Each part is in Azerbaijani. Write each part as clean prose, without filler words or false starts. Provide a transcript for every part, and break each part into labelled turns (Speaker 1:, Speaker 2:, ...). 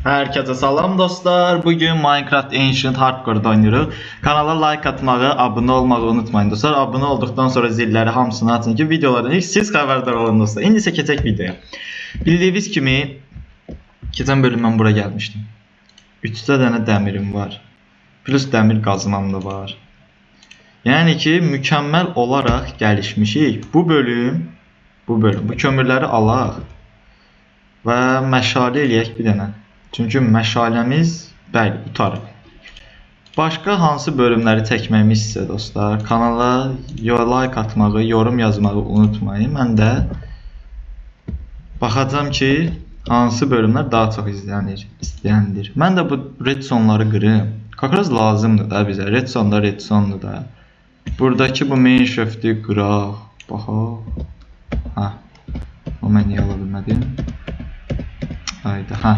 Speaker 1: Herkese salam dostlar. Bugün Minecraft Ancient Hardcore'da oynuyoruz. Kanala like atmağı, abone olmağı unutmayın dostlar. Abone olduktan sonra zilləri hamısını atın ki videolardan ilk siz xəbərdar olun dostlar. İndi isə keçək videoya. Bildiyiniz kimi keçən bölüm mən bura gəlmişdim. 3 dənə dəmirim var. Plus dəmir qazmam da var. Yəni ki, mükəmməl olaraq gəlişmişik. Bu kömürləri alaq və məşale eləyək bir dənə. Çünki məşaləmiz bəli qutarıb. Başqa hansı bölümləri çəkməyimi istəyirsə dostlar, kanala like atmağı, yorum yazmağı unutmayın. Mən də baxacağam ki, hansı bölümlər daha çox izlənir. Mən də bu redstone'ları qırım. Kakraz lazımdır da bizə. Redstone'dur da. Buradakı bu main shaft'i qıraq. Baxaq. Ha. O mən niyə ala bilmədim? Hayda. Ha.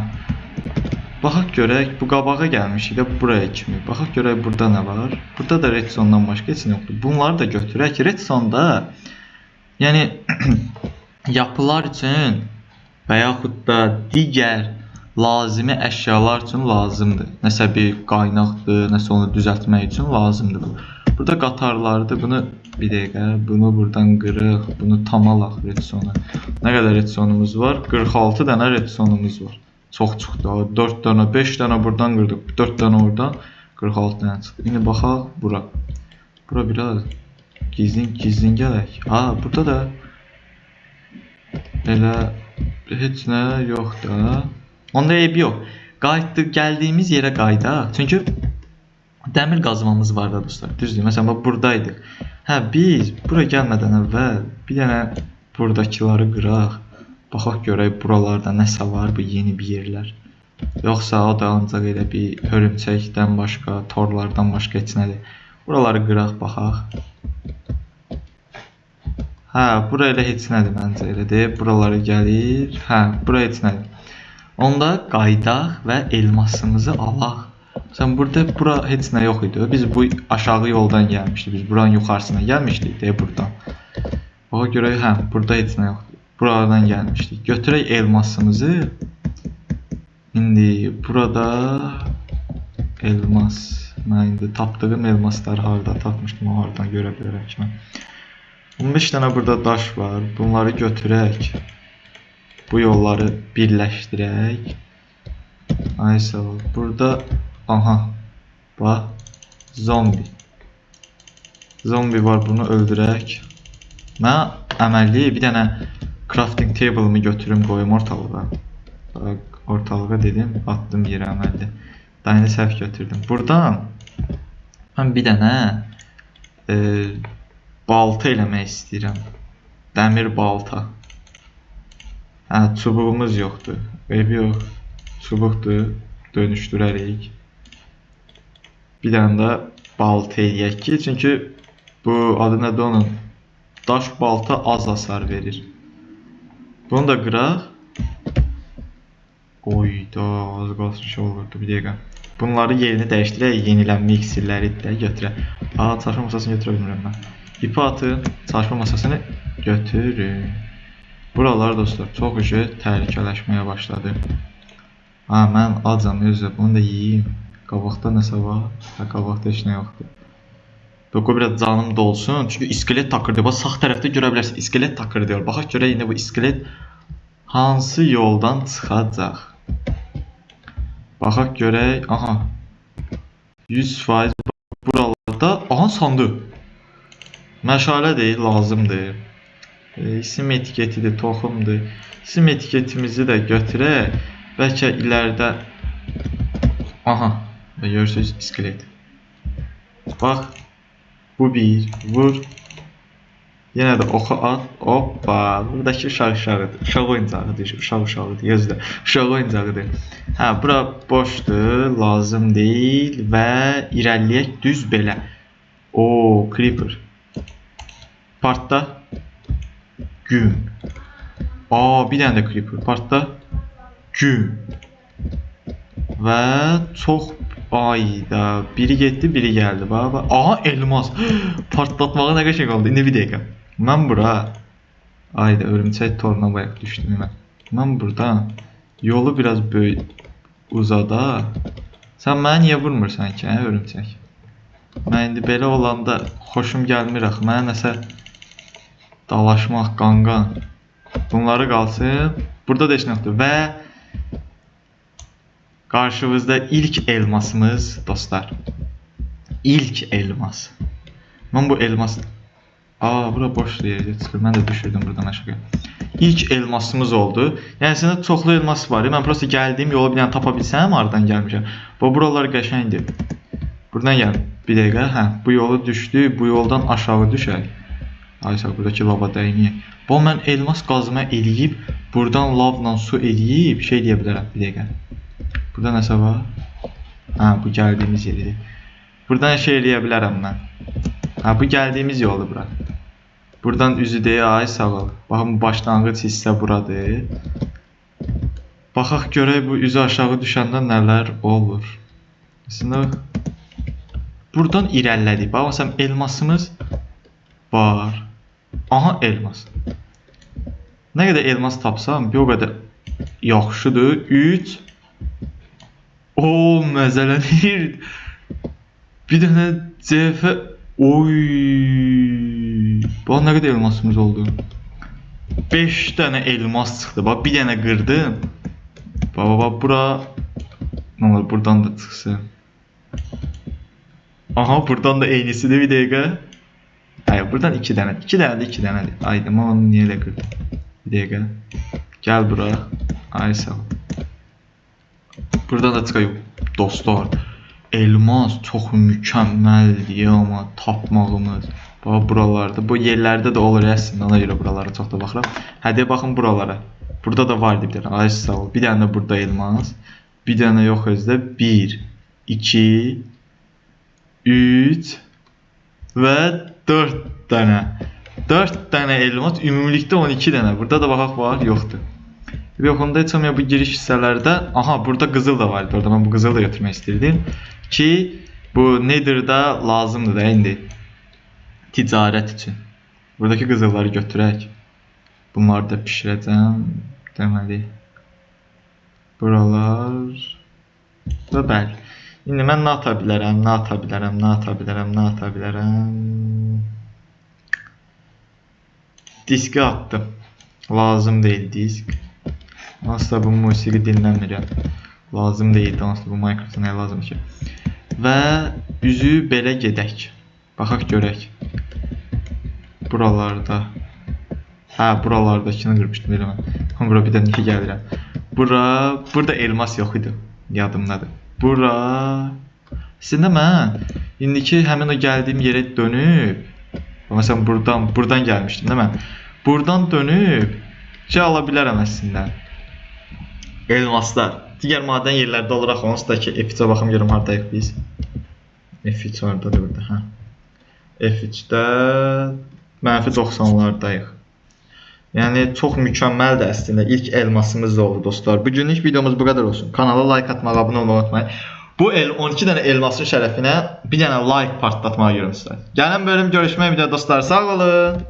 Speaker 1: Baxaq görək, bu qabağa gəlmişik də buraya kimi. Baxaq görək burada nə var. Burada da redstone'dan başqa heç nə yoxdur. Bunları da götürək. Redstone'da yəni yapılar üçün və yaxud da digər lazımi əşyalar üçün lazımdır. Nəsə bir qaynaqdır, nəsə onu düzəltmək üçün lazımdır bu. Burada qatarlardır. Bunu bir dəqiqə, bunu buradan qırıq, bunu tamalaq redstone'a. Nə qədər redstone'umuz var? 46 dənə redstone'umuz var. Çox çıxdı. 4 dənə, 5 dənə buradan qırdıq. 4 dənə oradan 46 dənə çıxdı. İndi baxaq bura. Bura biraz gizlin gələk. Ha, burada da elə heç nə yox da. Onda eybi yox. Qayıtdıq, gəldiyimiz yerə qayıdaq. Çünki dəmir qazmamız var da dostlar. Düzdür. Məsələn, bax buradaydıq. Hə, biz bura gəlmədən əvvəl bir dənə buradakiləri qıraq. Baxaq görək buralarda nəsə var, bu yeni bir yerlər. Yoxsa o da ancaq elə bir hörümçəkdən başqa, torlardan başqa heç nədir. Buraları qıraq, baxaq. Hə, bura elə heç nədir məncə elədir. Buraları gəlir. Hə, bura heç nədir. Onda qaydaq və elmasımızı alaq. Sən burada bura heç nə yox idi. Biz bu aşağı yoldan gəlmişdik. Biz buranın yuxarısına gəlmişdik deyə buradan. Baxaq görək, hə, burada heç nə yoxdur. Buradan gəlmişdik. Götürək elmasımızı. İndi burada elmas. Mən indi tapdığım elmasları harda tapmışdım, o hardan görə bilərək mən. 15 dənə burada daş var. Bunları götürək. Bu yolları birləşdirək. Ay sağ ol. Burada aha. Bax. Zombi. Zombi var, bunu öldürək. Mən əməlli bir dənə crafting table'ımı götürüm qoyum ortalığa. Ortalığa dedim, attım yerə əməlli. Dayını səhv götürdüm. Buradan mən bir dənə balta eləmək istəyirəm. Dəmir balta. Hə, çubuğumuz yoxdur. Eybi yox. Çubuqdur. Dönüşdürərik. Bir dənə də balta eləyək ki, çünki bu adı nədir onun? Daş balta az hasar verir. Bunu da qıraq. Oyda, az qalsın şey olurdu, bir dəqiqə. Bunları yerini dəyişdirək, yenilənmə iksirləri də götürək. Aa, çalışma masasını götürə bilmirəm mən. İpi atın, çalışma masasını götürün. Buralar dostlar çox təhlükələşməyə başladı. Ha, mən acam özü, bunu da yiyeyim. Qabaqda nəsə var? Ha, qabaqda heç nə yoxdur. Yox, biraz canım dolsun. Çünki iskelet takır diyor. Bax, sağ tərəfdə görə bilərsən, iskelet takır diyor. Baxaq görək indi bu iskelet hansı yoldan çıxacaq. Baxaq görək. Aha. 100% buralarda. Aha, sandı. Məşalə deyil, lazımdır. İsim etiketidir, toxumdur. İsim etiketimizi də götürək. Bəlkə ilərdə. Aha. Görürsünüz iskelet. Bax. Bu bir, vur. Yenə də oxu at. Hoppa. Buradakı uşağıdır. Uşaq oyuncağıdır. Uşağıdır. Gözlə. Uşaq oyuncağıdır. Hə, bura boşdur. Lazım deyil. Və irəliləyək düz belə. Oo, creeper. Partda. Güm. Aa, bir dənə də creeper. Partda. Güm. Və çox ayda biri getdi, biri gəldi. Bax. Aha, elmas. Partlatmağa nə qəşəng oldu. İndi bir dəqiqə. Mən bura ayda örümçək toruna bayaq düşdüm mən. Mən burada yolu biraz böyük uzada. Sən mənə niyə vurmursan ki, hə, örümcək? Mən indi belə olanda xoşum gəlmir axı. Mənə nəsə dalaşmaq, qanqan. Bunları qalsın. Burada da heç nə yoxdur. Və qarşınızda ilk elmasımız, dostlar. İlk elmas. Mən bu elmas... Bura boş yerdə çıxır. Mən də düşürdüm buradan aşağı. İlk elmasımız oldu. Yəni səndə çoxlu elmas var. Mən prosta gəldiyim yolu bir dənə tapa bilsəm, haradan gəlmişəm. Və buralar qəşəngdir. Buradan gəl. Bir dəqiqə. Hə, bu yolu düşdü. Bu yoldan aşağı düşək. Aysa buradakı lava dəynəyək. Bu mən elmas qazma eləyib, buradan lavla su eləyib şey deyə bilərəm. Bir dəqiqə. Burada nəsə var? Hə, bu gəldiyimiz yeridir. Buradan şey eləyə bilərəm mən. Hə, bu gəldiyimiz yoldur bura. Buradan üzü deyə ay sağ ol. Baxın, bu başlanğıc hissə buradır. Baxaq görək bu üzü aşağı düşəndə nələr olur. Aslında buradan irəlilədik. Baxın, elmasımız var. Aha, elmas. Nə qədər elmas tapsam, bir o qədər yaxşıdır. 3. Məzələnir. Bir dənə CF. Oy. Bax, nə qədər elmasımız oldu. 5 dənə elmas çıxdı. Bax, bir dənə qırdım. Bax, bura. Nə olur, buradan da çıxsın. Aha, buradan da eynisidir bir dəqiqə. Hayır, buradan 2 dənə. 2 dənədir. Aydı, mən onu niyə elə qırdım? Bir dəqiqə. Gəl bura. Ay sağ ol. Buradan da çıxayım. Dostlar, elmas çox mükəmməldir amma tapmağımız. Bax, buralarda. Bu yerlərdə də olur əslində. Ona görə buralara çox da baxıram. Hədə baxın buralara. Burada da vardı bir dənə. Ay sağ ol. Bir dənə də burada elmas. Bir dənə yox özdə. 1, 2, 3 və 4 dənə. 4 dənə elmas. Ümumilikdə 12 dənə. Burada da baxaq var, yoxdur. Yox, onda heç olmaya bu giriş hissələrdə. Aha, burada qızıl da var. Orada mən bu qızılı da götürmək istəyirdim. Ki, bu Nether'da lazımdır da indi. Ticarət üçün. Buradakı qızılları götürək. Bunları da pişirəcəm. Deməli. Buralar. Və bəli. İndi mən nə ata bilərəm. Diski attım. Lazım deyil disk. Aslında bu musiqi dinləmirəm. Lazım deyildi. Aslında bu Minecraft'a nə lazım ki? Və üzü belə gedək. Baxaq görək. Buralarda. Hə, buralardakını qırmışdım elə mən. Bura bir dənə gəlirəm. Burada elmas yox idi. Yadımdadır. Aslında mən indiki həmin o gəldiyim yerə dönüb. Məsələn buradan gəlmişdim də mən. Buradan dönüb şey ala bilərəm əslində. Elmaslar. Digər madən yerlərdə olaraq onsuz da ki F3-ə baxım görüm haradayıq biz. F3 haradadır burada, hə. F3-də -90'lardayıq. Yəni çox mükəmməldir əslində. İlk elmasımız da oldu dostlar. Bugünlük videomuz bu qədər olsun. Kanala like atmağı, abunə olmağı unutmayın. Bu 12 dənə elmasın şərəfinə bir dənə like partlatmağı görürüm sizə. Gələn bölüm görüşmək üzrə dostlar. Sağ olun.